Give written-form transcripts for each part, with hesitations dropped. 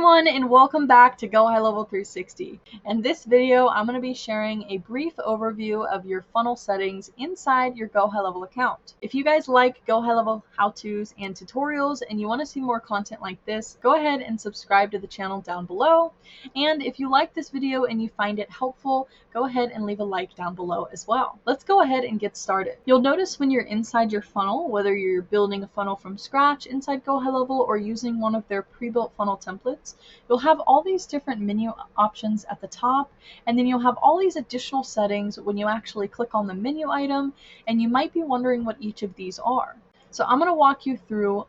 everyone, and welcome back to GoHighLevel 360. In this video, I'm going to be sharing a brief overview of your funnel settings inside your GoHighLevel account. If you guys like GoHighLevel how-tos and tutorials and you want to see more content like this, go ahead and subscribe to the channel down below. And if you like this video and you find it helpful, go ahead and leave a like down below as well. Let's go ahead and get started. You'll notice when you're inside your funnel, whether you're building a funnel from scratch inside GoHighLevel or using one of their pre-built funnel templates, you'll have all these different menu options at the top, and then you'll have all these additional settings when you actually click on the menu item, and you might be wondering what each of these are. So I'm going to walk you through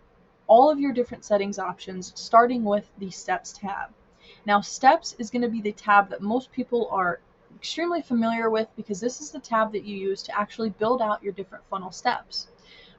all of your different settings options, starting with the Steps tab. Now, Steps is going to be the tab that most people are extremely familiar with because this is the tab that you use to actually build out your different funnel steps.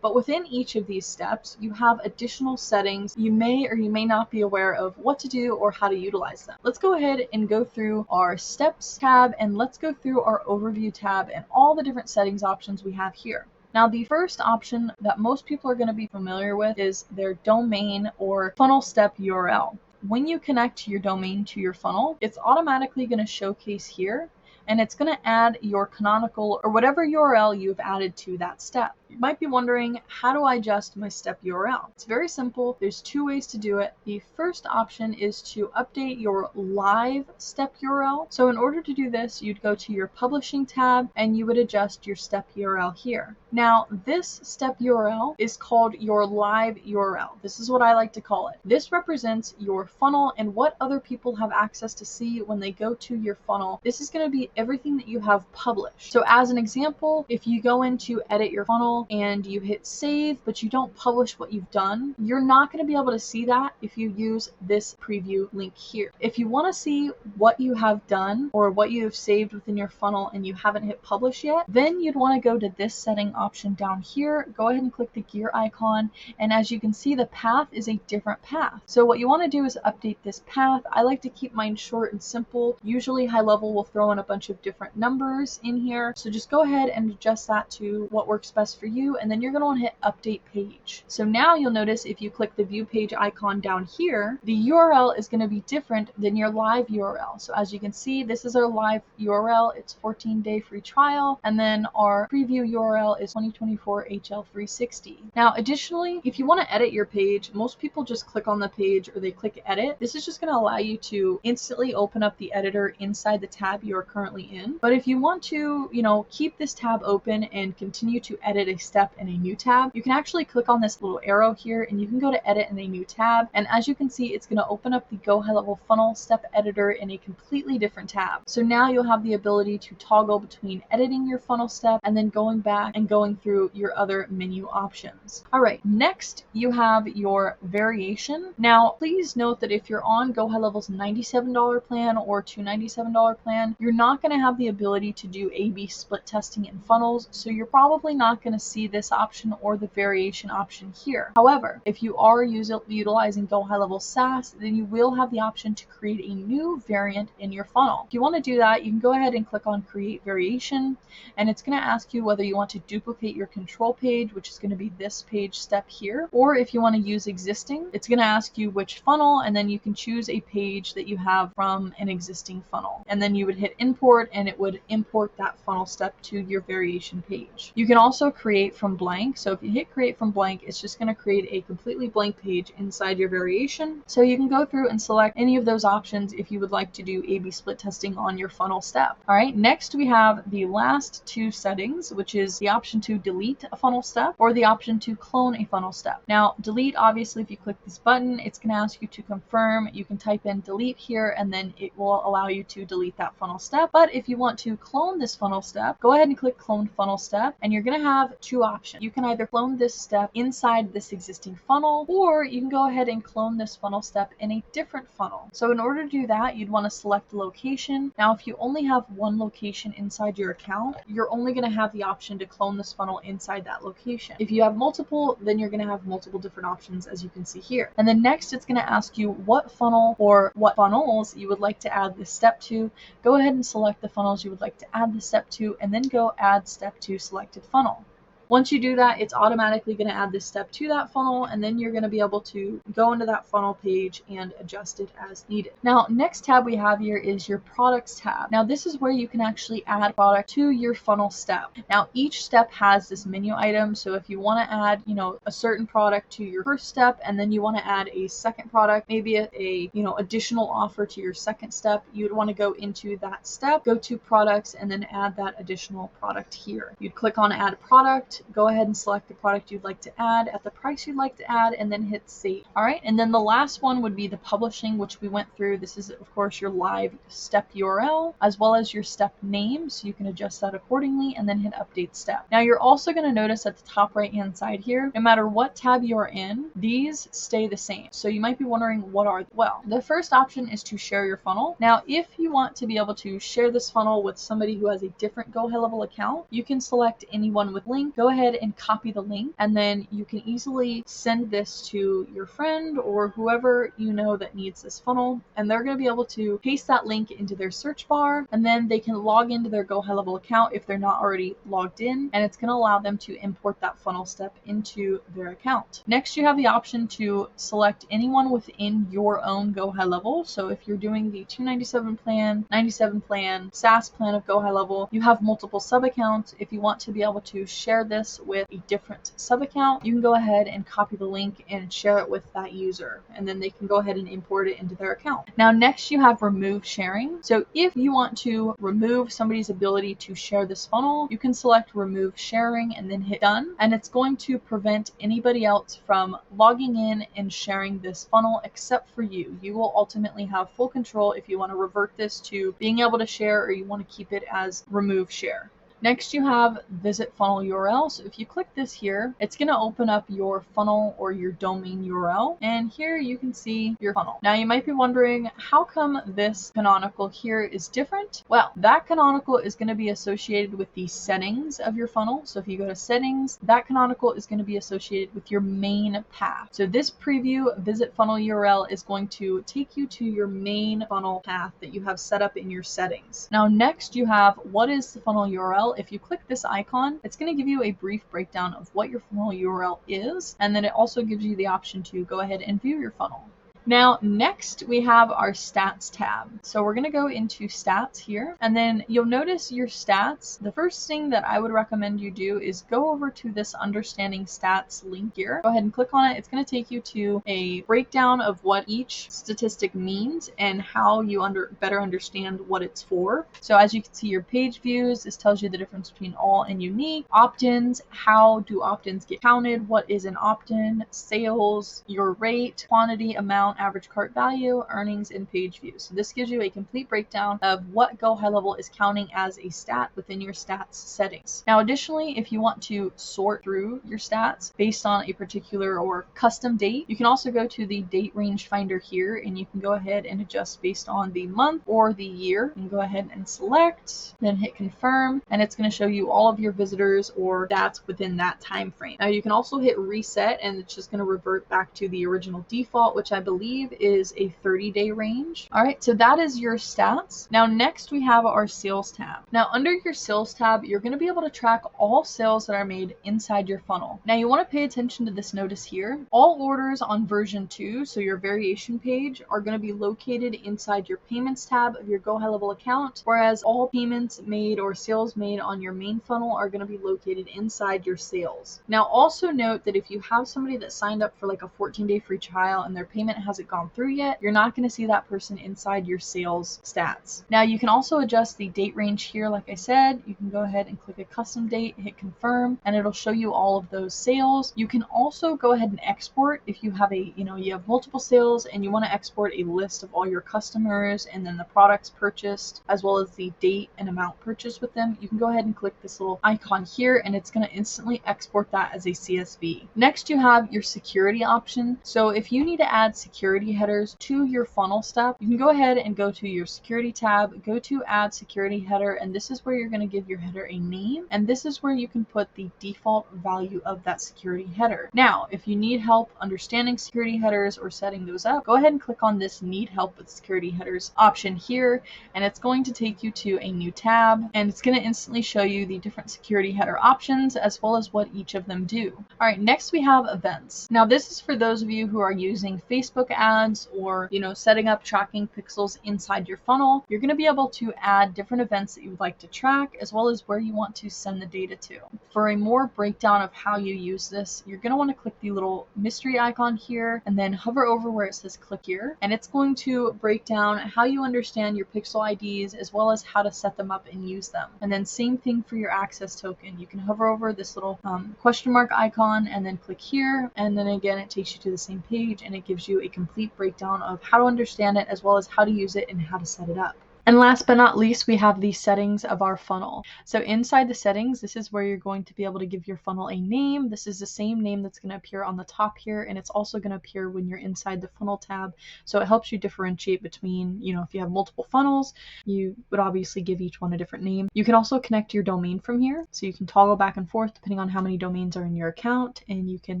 But within each of these steps, you have additional settings you may or you may not be aware of what to do or how to utilize them. Let's go ahead and go through our Steps tab, and let's go through our Overview tab and all the different settings options we have here. Now, the first option that most people are going to be familiar with is their domain or funnel step URL. When you connect your domain to your funnel, it's automatically going to showcase here, and it's going to add your canonical or whatever URL you've added to that step. You might be wondering, how do I adjust my step URL? It's very simple. There's two ways to do it. The first option is to update your live step URL. So in order to do this, you'd go to your publishing tab and you would adjust your step URL here. Now, this step URL is called your live URL. This is what I like to call it. This represents your funnel and what other people have access to see when they go to your funnel. This is going to be everything that you have published. So as an example, if you go in to edit your funnel and you hit save, but you don't publish what you've done, you're not going to be able to see that if you use this preview link here. If you want to see what you have done or what you have saved within your funnel and you haven't hit publish yet, then you'd want to go to this setting option down here, go ahead and click the gear icon, and as you can see, the path is a different path. So what you want to do is update this path. I like to keep mine short and simple. Usually GoHighLevel will throw in a bunch of different numbers in here, so just go ahead and adjust that to what works best for you, and then you're going to want to hit update page. So now you'll notice if you click the view page icon down here, the URL is going to be different than your live URL. So as you can see, this is our live URL. It's 14-day free trial, and then our preview URL is 2024 HL360. Now additionally, if you want to edit your page, most people just click on the page or they click edit. This is just going to allow you to instantly open up the editor inside the tab you're currently in. But if you want to, keep this tab open and continue to edit a step in a new tab, you can actually click on this little arrow here and you can go to edit in a new tab. And as you can see, it's going to open up the GoHighLevel funnel step editor in a completely different tab. So now you'll have the ability to toggle between editing your funnel step and then going back and going through your other menu options. All right, next you have your variation. Now, please note that if you're on GoHighLevel's $97 plan or $297 plan, you're not going to have the ability to do A/B split testing in funnels, so you're probably not going to see this option or the variation option here. However, if you are utilizing GoHighLevel SaaS, then you will have the option to create a new variant in your funnel. If you want to do that, you can go ahead and click on create variation, and it's going to ask you whether you want to duplicate your control page, which is going to be this page step here, or if you want to use existing, it's going to ask you which funnel, and then you can choose a page that you have from an existing funnel, and then you would hit import and it would import that funnel step to your variation page. You can also create from blank. So if you hit create from blank, it's just going to create a completely blank page inside your variation. So you can go through and select any of those options if you would like to do A/B split testing on your funnel step. All right, next we have the last two settings, which is the option to delete a funnel step or the option to clone a funnel step. Now, delete, obviously, if you click this button, it's going to ask you to confirm. You can type in delete here and then it will allow you to delete that funnel step. But if you want to clone this funnel step, go ahead and click clone funnel step, and you're going to have two options. You can either clone this step inside this existing funnel, or you can go ahead and clone this funnel step in a different funnel. So in order to do that, you'd want to select the location. Now, if you only have one location inside your account, you're only going to have the option to clone this funnel inside that location. If you have multiple, then you're going to have multiple different options, as you can see here. And then next, it's going to ask you what funnel or what funnels you would like to add this step to. Go ahead and select the funnels you would like to add the step to, and then go add step to selected funnel. Once you do that, it's automatically going to add this step to that funnel, and then you're going to be able to go into that funnel page and adjust it as needed. Now, next tab we have here is your products tab. Now, this is where you can actually add product to your funnel step. Now, each step has this menu item, so if you want to add, a certain product to your first step, and then you want to add a second product, maybe a additional offer to your second step, you would want to go into that step, go to products, and then add that additional product here. You'd click on add product, go ahead and select the product you'd like to add at the price you'd like to add, and then hit save. All right, and then the last one would be the publishing, which we went through. This is, of course, your live step URL as well as your step name, so you can adjust that accordingly, and then hit update step. Now, you're also going to notice at the top right hand side here, no matter what tab you're in, these stay the same. So you might be wondering, what are they? Well, the first option is to share your funnel. Now, if you want to be able to share this funnel with somebody who has a different GoHighLevel account, you can select anyone with link, go ahead and copy the link, and then you can easily send this to your friend or whoever you know that needs this funnel, and they're going to be able to paste that link into their search bar, and then they can log into their GoHighLevel account if they're not already logged in, and it's going to allow them to import that funnel step into their account. Next, you have the option to select anyone within your own GoHighLevel. So if you're doing the 297 plan, 97 plan, SaaS plan of GoHighLevel, you have multiple sub accounts. If you want to be able to share this with a different sub account, you can go ahead and copy the link and share it with that user, and then they can go ahead and import it into their account. Now, next you have remove sharing. So if you want to remove somebody's ability to share this funnel, you can select remove sharing and then hit done, and it's going to prevent anybody else from logging in and sharing this funnel except for you. You will ultimately have full control if you want to revert this to being able to share, or you want to keep it as remove share. Next, you have visit funnel URL. So if you click this here, it's going to open up your funnel or your domain URL. And here you can see your funnel. Now you might be wondering, how come this canonical here is different? Well, that canonical is going to be associated with the settings of your funnel. So if you go to settings, that canonical is going to be associated with your main path. So this preview visit funnel URL is going to take you to your main funnel path that you have set up in your settings. Now, next you have what is the funnel URL. If you click this icon, it's going to give you a brief breakdown of what your funnel URL is, and then it also gives you the option to go ahead and view your funnel. Now, next we have our stats tab. So we're going to go into stats here, and then you'll notice your stats. The first thing that I would recommend you do is go over to this understanding stats link here. Go ahead and click on it. It's going to take you to a breakdown of what each statistic means and how you better understand what it's for. So as you can see, your page views, this tells you the difference between all and unique. Opt-ins, how do opt-ins get counted? What is an opt-in? Sales, your rate, quantity, amount, average cart value, earnings, and page views. So this gives you a complete breakdown of what GoHighLevel is counting as a stat within your stats settings. Now, additionally, if you want to sort through your stats based on a particular or custom date, you can also go to the date range finder here, and you can go ahead and adjust based on the month or the year. You can go ahead and select, then hit confirm, and it's going to show you all of your visitors or stats within that time frame. Now, you can also hit reset, and it's just going to revert back to the original default, which I believe is a 30-day range. All right, so that is your stats. Now, next we have our sales tab. Now, under your sales tab, you're going to be able to track all sales that are made inside your funnel. Now, you want to pay attention to this notice here. All orders on version 2, so your variation page, are going to be located inside your payments tab of your GoHighLevel account, whereas all payments made or sales made on your main funnel are going to be located inside your sales. Now, also note that if you have somebody that signed up for like a 14-day free trial and their payment hasn't gone through yet, you're not going to see that person inside your sales stats. Now, you can also adjust the date range here. Like I said, you can go ahead and click a custom date, hit confirm, and it'll show you all of those sales. You can also go ahead and export if you have you have multiple sales and you want to export a list of all your customers and then the products purchased as well as the date and amount purchased with them. You can go ahead and click this little icon here, and it's going to instantly export that as a CSV. Next, you have your security option. So if you need to add security security headers to your funnel step, you can go ahead and go to your security tab, go to add security header, and this is where you're going to give your header a name, and this is where you can put the default value of that security header. Now, if you need help understanding security headers or setting those up, go ahead and click on this need help with security headers option here, and it's going to take you to a new tab, and it's going to instantly show you the different security header options as well as what each of them do. All right, next we have events. Now this is for those of you who are using Facebook ads or, setting up tracking pixels inside your funnel. You're going to be able to add different events that you would like to track as well as where you want to send the data to. For a more breakdown of how you use this, you're going to want to click the little mystery icon here and then hover over where it says click here, and it's going to break down how you understand your pixel IDs as well as how to set them up and use them. And then same thing for your access token. You can hover over this little question mark icon and then click here, and then again it takes you to the same page and it gives you a complete breakdown of how to understand it as well as how to use it and how to set it up. And last but not least, we have the settings of our funnel. So inside the settings, this is where you're going to be able to give your funnel a name. This is the same name that's going to appear on the top here, and it's also going to appear when you're inside the funnel tab. So it helps you differentiate between, if you have multiple funnels, you would obviously give each one a different name. You can also connect your domain from here. So you can toggle back and forth depending on how many domains are in your account, and you can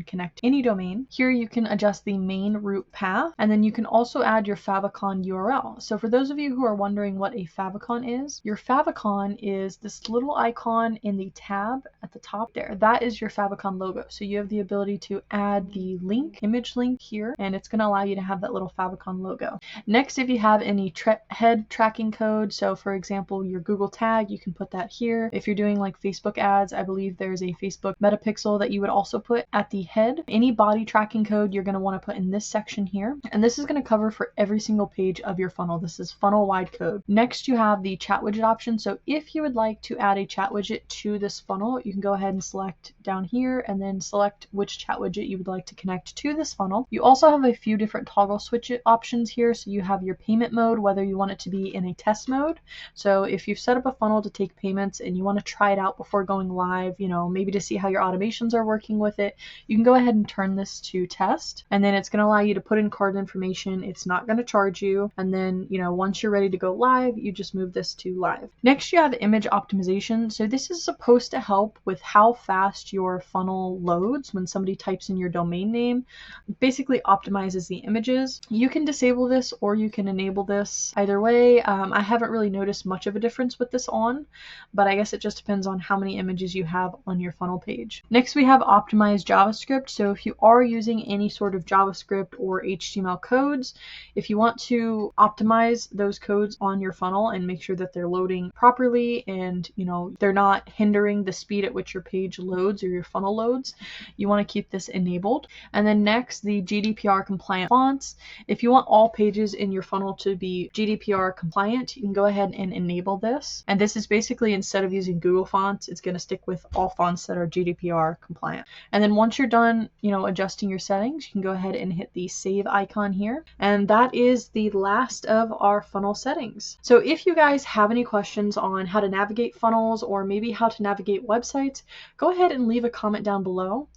connect any domain. Here you can adjust the main route path, and then you can also add your favicon URL. So for those of you who are wondering what a favicon is, your favicon is this little icon in the tab at the top there. That is your favicon logo. So you have the ability to add the link, image link here, and it's going to allow you to have that little favicon logo. Next, if you have any head tracking code, so for example, your Google tag, you can put that here. If you're doing like Facebook ads, I believe there's a Facebook metapixel that you would also put at the head. Any body tracking code you're going to want to put in this section here, and this is going to cover for every single page of your funnel. This is funnel wide code. Next, you have the chat widget option. So if you would like to add a chat widget to this funnel, you can go ahead and select down here and then select which chat widget you would like to connect to this funnel. You also have a few different toggle switch options here. So you have your payment mode, whether you want it to be in a test mode. So if you've set up a funnel to take payments and you want to try it out before going live, maybe to see how your automations are working with it, you can go ahead and turn this to test, and then it's going to allow you to put in card information. It's not going to charge you, and then once you're ready to go live, you just move this to live. Next, you have image optimization. So this is supposed to help with how fast your funnel loads when somebody types in your domain name. It basically optimizes the images. You can disable this or you can enable this. Either way, I haven't really noticed much of a difference with this on, but I guess it just depends on how many images you have on your funnel page. Next, we have optimized JavaScript. So if you are using any sort of JavaScript or HTML codes, if you want to optimize those codes on your funnel and make sure that they're loading properly and they're not hindering the speed at which your page loads or your funnel loads, you want to keep this enabled. And then next, the GDPR compliant fonts. If you want all pages in your funnel to be GDPR compliant, you can go ahead and enable this. And this is basically, instead of using Google fonts, it's going to stick with all fonts that are GDPR compliant. And then once you're done adjusting your settings, you can go ahead and hit the save icon here, and that is the last of our funnel settings. So if you guys have any questions on how to navigate funnels or maybe how to navigate websites, go ahead and leave a comment down below.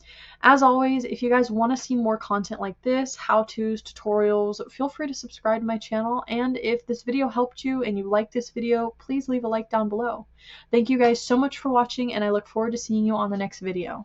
As always, if you guys want to see more content like this, how-tos, tutorials, feel free to subscribe to my channel. And if this video helped you and you like this video, please leave a like down below. Thank you guys so much for watching, and I look forward to seeing you on the next video.